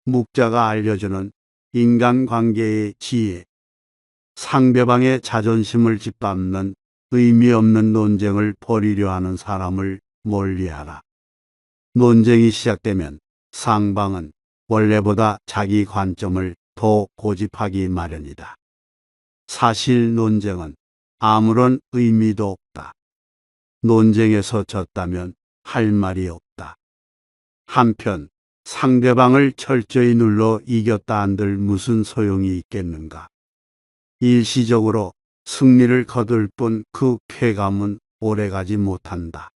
묵자가 알려주는 인간관계의 지혜. 상대방의 자존심을 짓밟는 의미 없는 논쟁을 벌이려 하는 사람을 멀리하라. 논쟁이 시작되면 상방은 원래보다 자기 관점을 더 고집하기 마련이다. 사실 논쟁은 아무런 의미도 없다. 논쟁에서 졌다면 할 말이 없다. 한편 상대방을 철저히 눌러 이겼다 한들 무슨 소용이 있겠는가. 일시적으로 승리를 거둘 뿐 그 쾌감은 오래가지 못한다.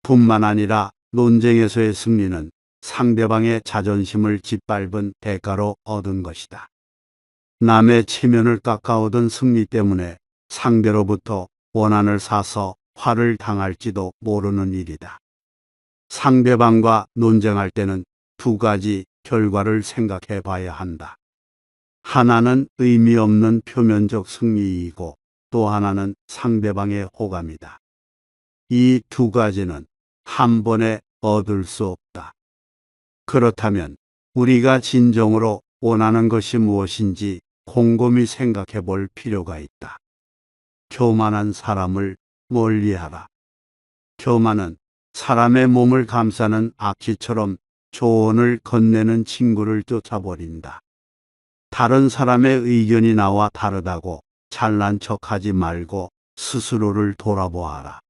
뿐만 아니라 논쟁에서의 승리는 상대방의 자존심을 짓밟은 대가로 얻은 것이다. 남의 체면을 깎아 얻은 승리 때문에 상대로부터 원한을 사서 화를 당할지도 모르는 일이다. 상대방과 논쟁할 때는 두 가지 결과를 생각해 봐야 한다. 하나는 의미 없는 표면적 승리이고 또 하나는 상대방의 호감이다. 이 두 가지는 한 번에 얻을 수 없다. 그렇다면 우리가 진정으로 원하는 것이 무엇인지 곰곰이 생각해 볼 필요가 있다. 교만한 사람을 멀리하라. 교만은 사람의 몸을 감싸는 악취처럼 조언을 건네는 친구를 쫓아버린다. 다른 사람의 의견이 나와 다르다고 잘난 척하지 말고 스스로를 돌아보아라.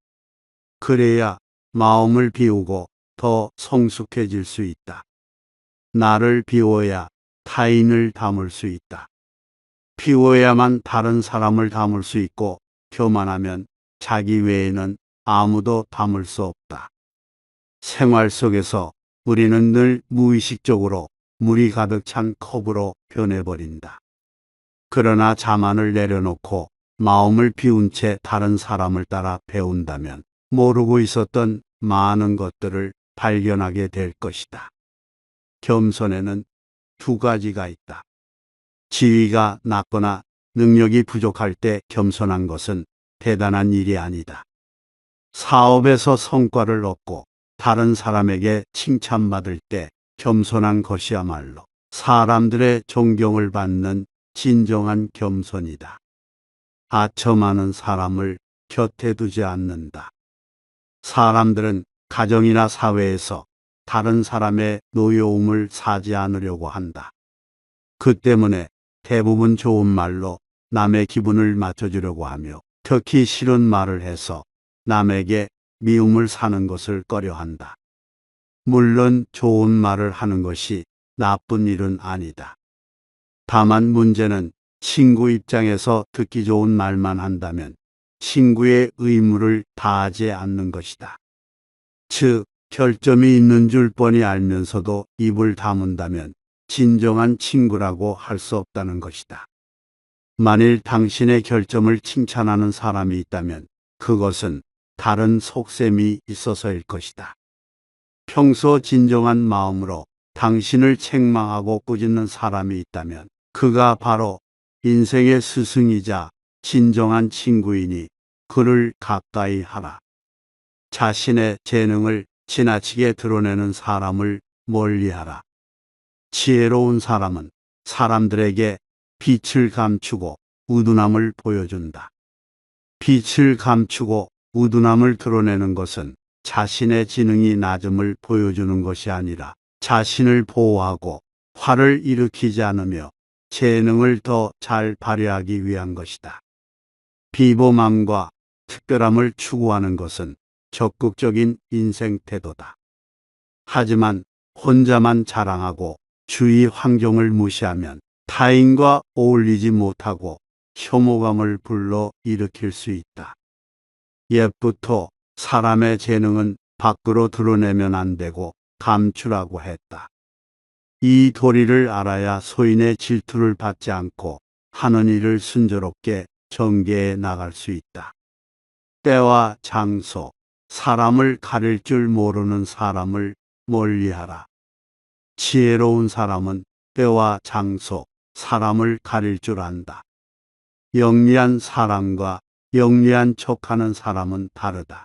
그래야 마음을 비우고 더 성숙해질 수 있다. 나를 비워야 타인을 담을 수 있다. 비워야만 다른 사람을 담을 수 있고 교만하면 자기 외에는 아무도 담을 수 없다. 생활 속에서 우리는 늘 무의식적으로 물이 가득 찬 컵으로 변해버린다. 그러나 자만을 내려놓고 마음을 비운 채 다른 사람을 따라 배운다면 모르고 있었던 많은 것들을 발견하게 될 것이다. 겸손에는 두 가지가 있다. 지위가 낮거나 능력이 부족할 때 겸손한 것은 대단한 일이 아니다. 사업에서 성과를 얻고 다른 사람에게 칭찬받을 때 겸손한 것이야말로 사람들의 존경을 받는 진정한 겸손이다. 아첨하는 사람을 곁에 두지 않는다. 사람들은 가정이나 사회에서 다른 사람의 노여움을 사지 않으려고 한다. 그 때문에 대부분 좋은 말로 남의 기분을 맞춰주려고 하며 특히 싫은 말을 해서 남에게 미움을 사는 것을 꺼려한다. 물론 좋은 말을 하는 것이 나쁜 일은 아니다. 다만 문제는 친구 입장에서 듣기 좋은 말만 한다면 친구의 의무를 다하지 않는 것이다. 즉, 결점이 있는 줄 뻔히 알면서도 입을 다문다면 진정한 친구라고 할 수 없다는 것이다. 만일 당신의 결점을 칭찬하는 사람이 있다면 그것은 다른 속셈이 있어서일 것이다. 평소 진정한 마음으로 당신을 책망하고 꾸짖는 사람이 있다면 그가 바로 인생의 스승이자 진정한 친구이니 그를 가까이 하라. 자신의 재능을 지나치게 드러내는 사람을 멀리하라. 지혜로운 사람은 사람들에게 빛을 감추고 우둔함을 보여준다. 빛을 감추고 우둔함을 드러내는 것은 자신의 지능이 낮음을 보여주는 것이 아니라 자신을 보호하고 화를 일으키지 않으며 재능을 더 잘 발휘하기 위한 것이다. 비범함과 특별함을 추구하는 것은 적극적인 인생 태도다. 하지만 혼자만 자랑하고 주위 환경을 무시하면 타인과 어울리지 못하고 혐오감을 불러 일으킬 수 있다. 옛부터 사람의 재능은 밖으로 드러내면 안 되고 감추라고 했다. 이 도리를 알아야 소인의 질투를 받지 않고 하는 일을 순조롭게 전개해 나갈 수 있다. 때와 장소, 사람을 가릴 줄 모르는 사람을 멀리하라. 지혜로운 사람은 때와 장소, 사람을 가릴 줄 안다. 영리한 사람과 영리한 척하는 사람은 다르다.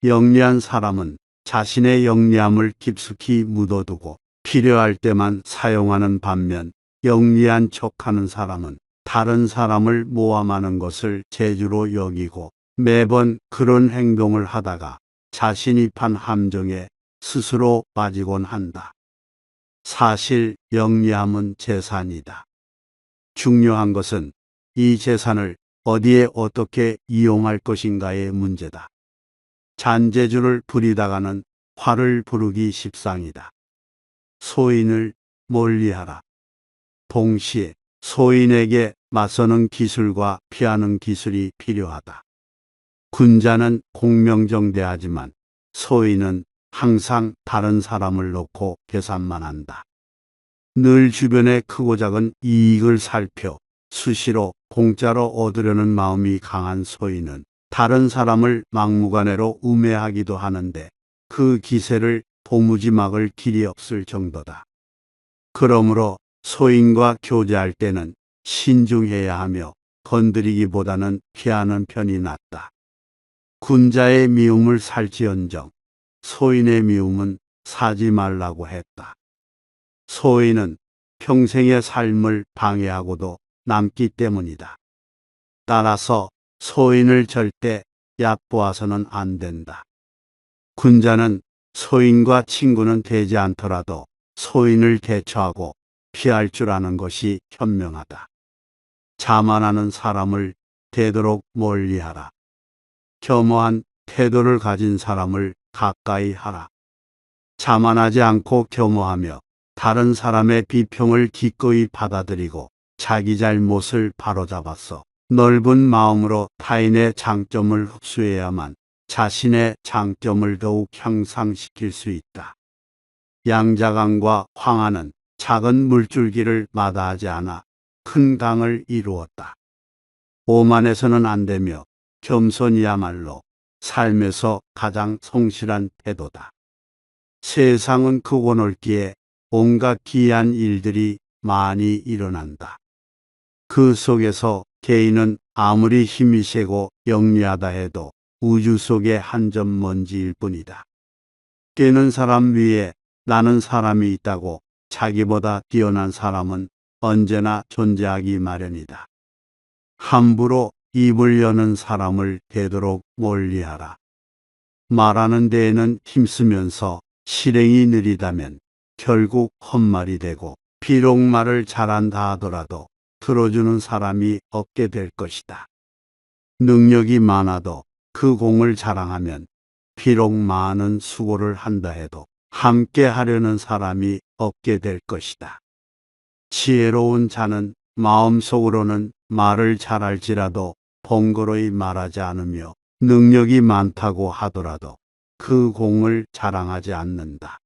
영리한 사람은 자신의 영리함을 깊숙이 묻어두고 필요할 때만 사용하는 반면 영리한 척하는 사람은 다른 사람을 모함하는 것을 재주로 여기고 매번 그런 행동을 하다가 자신이 판 함정에 스스로 빠지곤 한다. 사실 영리함은 재산이다. 중요한 것은 이 재산을 어디에 어떻게 이용할 것인가의 문제다. 잔재주를 부리다가는 화를 부르기 십상이다. 소인을 멀리하라. 동시에 소인에게 맞서는 기술과 피하는 기술이 필요하다. 군자는 공명정대하지만 소인은 항상 다른 사람을 놓고 계산만 한다. 늘 주변의 크고 작은 이익을 살펴 수시로 공짜로 얻으려는 마음이 강한 소인은 다른 사람을 막무가내로 우매하기도 하는데 그 기세를 도무지 막을 길이 없을 정도다. 그러므로 소인과 교제할 때는 신중해야 하며 건드리기보다는 피하는 편이 낫다. 군자의 미움을 살지언정 소인의 미움은 사지 말라고 했다. 소인은 평생의 삶을 방해하고도 남기 때문이다. 따라서 소인을 절대 얕보아서는 안 된다. 군자는 소인과 친구는 되지 않더라도 소인을 대처하고 피할 줄 아는 것이 현명하다. 자만하는 사람을 되도록 멀리하라. 겸허한 태도를 가진 사람을 가까이 하라. 자만하지 않고 겸허하며 다른 사람의 비평을 기꺼이 받아들이고 자기 잘못을 바로잡아서 넓은 마음으로 타인의 장점을 흡수해야만 자신의 장점을 더욱 향상시킬 수 있다. 양자강과 황하는 작은 물줄기를 마다하지 않아 큰 강을 이루었다. 오만해서는 안 되며 겸손이야말로 삶에서 가장 성실한 태도다. 세상은 크고 넓기에 온갖 기이한 일들이 많이 일어난다. 그 속에서 개인은 아무리 힘이 세고 영리하다 해도 우주 속의 한 점 먼지일 뿐이다. 깨는 사람 위에 나는 사람이 있다고 자기보다 뛰어난 사람은 언제나 존재하기 마련이다. 함부로 입을 여는 사람을 되도록 멀리하라. 말하는 데에는 힘쓰면서 실행이 느리다면 결국 헛말이 되고 비록 말을 잘한다 하더라도 들어주는 사람이 없게 될 것이다. 능력이 많아도 그 공을 자랑하면 비록 많은 수고를 한다 해도 함께 하려는 사람이 없게 될 것이다. 지혜로운 자는 마음속으로는 말을 잘할지라도 번거로이 말하지 않으며 능력이 많다고 하더라도 그 공을 자랑하지 않는다.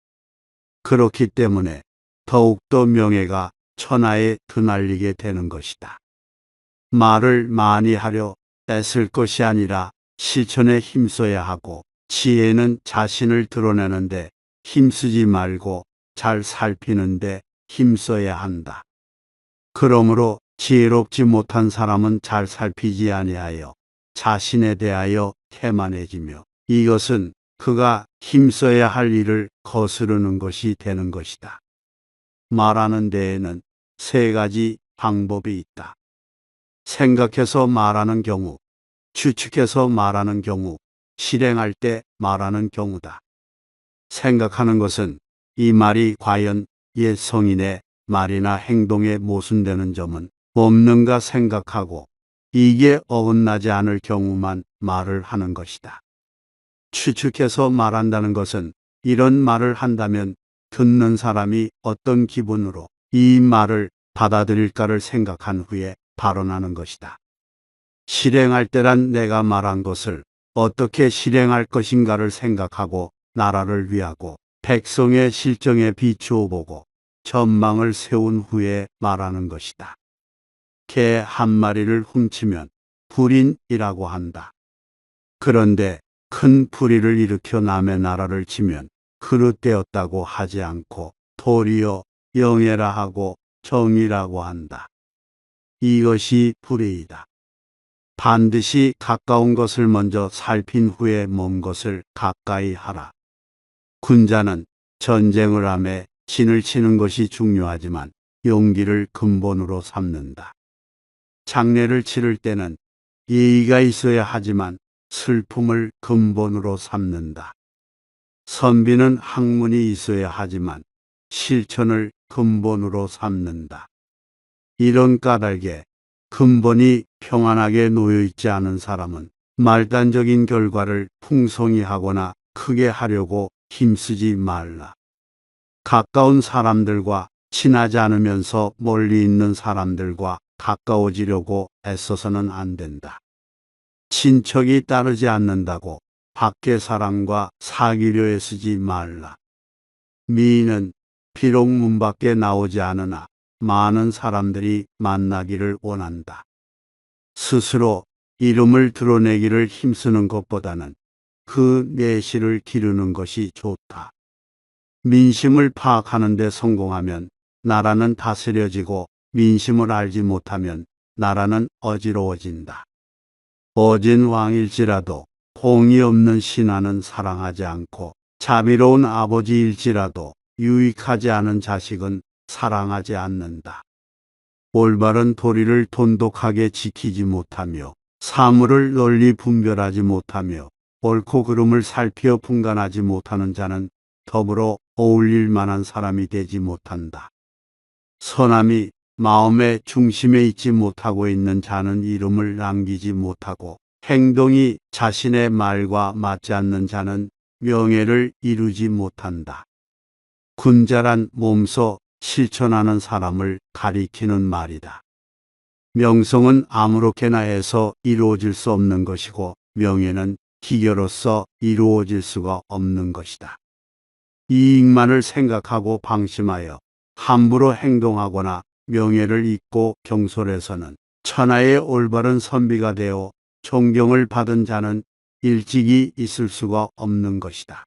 그렇기 때문에 더욱더 명예가 천하에 드날리게 되는 것이다. 말을 많이 하려 애쓸 것이 아니라 실천에 힘써야 하고 지혜는 자신을 드러내는데 힘쓰지 말고 잘 살피는데 힘써야 한다. 그러므로 지혜롭지 못한 사람은 잘 살피지 아니하여 자신에 대하여 태만해지며 이것은 그가 힘써야 할 일을 거스르는 것이 되는 것이다. 말하는 데에는 세 가지 방법이 있다. 생각해서 말하는 경우, 추측해서 말하는 경우, 실행할 때 말하는 경우다. 생각하는 것은 이 말이 과연 옛 성인의 말이나 행동에 모순되는 점은 없는가 생각하고 이게 어긋나지 않을 경우만 말을 하는 것이다. 추측해서 말한다는 것은 이런 말을 한다면 듣는 사람이 어떤 기분으로 이 말을 받아들일까를 생각한 후에 발언하는 것이다. 실행할 때란 내가 말한 것을 어떻게 실행할 것인가를 생각하고 나라를 위하고 백성의 실정에 비추어 보고 전망을 세운 후에 말하는 것이다. 개 한 마리를 훔치면 불인이라고 한다. 그런데 큰 불의를 일으켜 남의 나라를 치면 그릇되었다고 하지 않고 도리어 영예라 하고 정의라고 한다. 이것이 불의이다. 반드시 가까운 것을 먼저 살핀 후에 먼 것을 가까이 하라. 군자는 전쟁을 하매 진을 치는 것이 중요하지만 용기를 근본으로 삼는다. 장례를 치를 때는 예의가 있어야 하지만 슬픔을 근본으로 삼는다. 선비는 학문이 있어야 하지만 실천을 근본으로 삼는다. 이런 까닭에 근본이 평안하게 놓여 있지 않은 사람은 말단적인 결과를 풍성히 하거나 크게 하려고 힘쓰지 말라. 가까운 사람들과 친하지 않으면서 멀리 있는 사람들과 가까워지려고 애써서는 안 된다. 친척이 따르지 않는다고 밖의 사람과 사귀려 애쓰지 말라. 미인은 비록 문 밖에 나오지 않으나 많은 사람들이 만나기를 원한다. 스스로 이름을 드러내기를 힘쓰는 것보다는 그 내실을 기르는 것이 좋다. 민심을 파악하는 데 성공하면 나라는 다스려지고 민심을 알지 못하면 나라는 어지러워진다. 어진 왕일지라도 공이 없는 신하는 사랑하지 않고 자비로운 아버지일지라도 유익하지 않은 자식은 사랑하지 않는다. 올바른 도리를 돈독하게 지키지 못하며 사물을 널리 분별하지 못하며 옳고 그름을 살피어 분간하지 못하는 자는 더불어 어울릴 만한 사람이 되지 못한다. 선함이 마음의 중심에 있지 못하고 있는 자는 이름을 남기지 못하고 행동이 자신의 말과 맞지 않는 자는 명예를 이루지 못한다. 군자란 몸소 실천하는 사람을 가리키는 말이다. 명성은 아무렇게나 해서 이루어질 수 없는 것이고 명예는 기계로서 이루어질 수가 없는 것이다. 이익만을 생각하고 방심하여 함부로 행동하거나 명예를 잊고 경솔해서는 천하의 올바른 선비가 되어 존경을 받은 자는 일찍이 있을 수가 없는 것이다.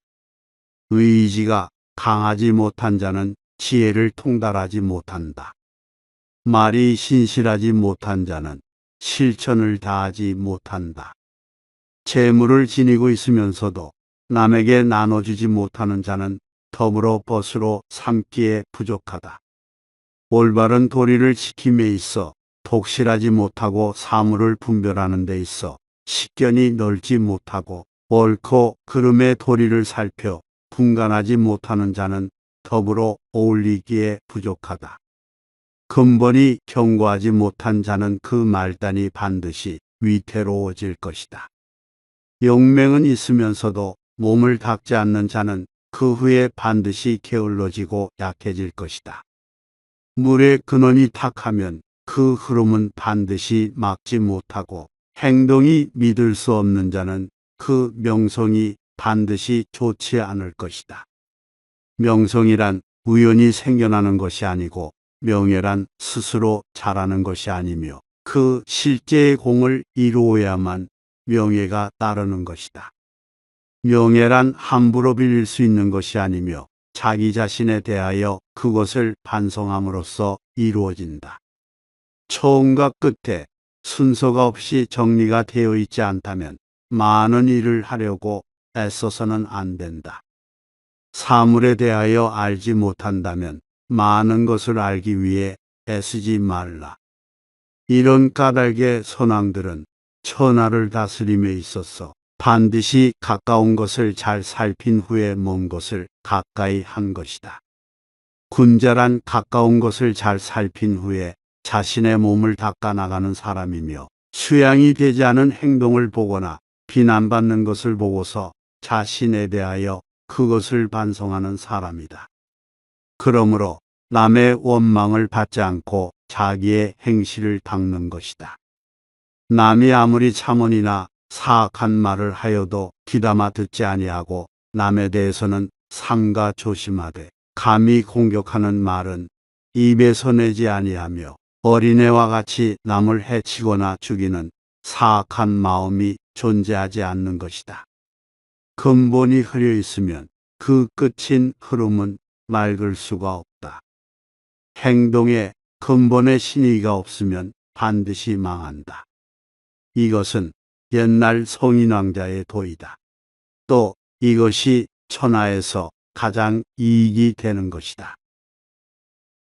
의지가 강하지 못한 자는 지혜를 통달하지 못한다. 말이 신실하지 못한 자는 실천을 다하지 못한다. 재물을 지니고 있으면서도 남에게 나눠주지 못하는 자는 더불어 벗으로 삼기에 부족하다. 올바른 도리를 지킴에 있어 독실하지 못하고 사물을 분별하는 데 있어 식견이 넓지 못하고 옳고 그름의 도리를 살펴 분간하지 못하는 자는 더불어 어울리기에 부족하다. 근본이 견고하지 못한 자는 그 말단이 반드시 위태로워질 것이다. 용맹은 있으면서도 몸을 닦지 않는 자는 그 후에 반드시 게을러지고 약해질 것이다. 물의 근원이 탁하면 그 흐름은 반드시 막지 못하고 행동이 믿을 수 없는 자는 그 명성이 반드시 좋지 않을 것이다. 명성이란 우연히 생겨나는 것이 아니고 명예란 스스로 자라는 것이 아니며 그 실제의 공을 이루어야만 명예가 따르는 것이다. 명예란 함부로 빌릴 수 있는 것이 아니며 자기 자신에 대하여 그것을 반성함으로써 이루어진다. 처음과 끝에 순서가 없이 정리가 되어 있지 않다면 많은 일을 하려고 애써서는 안 된다. 사물에 대하여 알지 못한다면 많은 것을 알기 위해 애쓰지 말라. 이런 까닭의 선왕들은 천하를 다스림에 있어서 반드시 가까운 것을 잘 살핀 후에 먼 것을 가까이 한 것이다. 군자란 가까운 것을 잘 살핀 후에 자신의 몸을 닦아 나가는 사람이며 수양이 되지 않은 행동을 보거나 비난받는 것을 보고서 자신에 대하여 그것을 반성하는 사람이다. 그러므로 남의 원망을 받지 않고 자기의 행실을 닦는 것이다. 남이 아무리 참언이나 사악한 말을 하여도 귀담아 듣지 아니하고 남에 대해서는 삼가 조심하되 감히 공격하는 말은 입에서 내지 아니하며 어린애와 같이 남을 해치거나 죽이는 사악한 마음이 존재하지 않는 것이다. 근본이 흐려 있으면 그 끝인 흐름은 맑을 수가 없다. 행동에 근본의 신의가 없으면 반드시 망한다. 이것은 옛날 성인왕자의 도이다. 또 이것이 천하에서 가장 이익이 되는 것이다.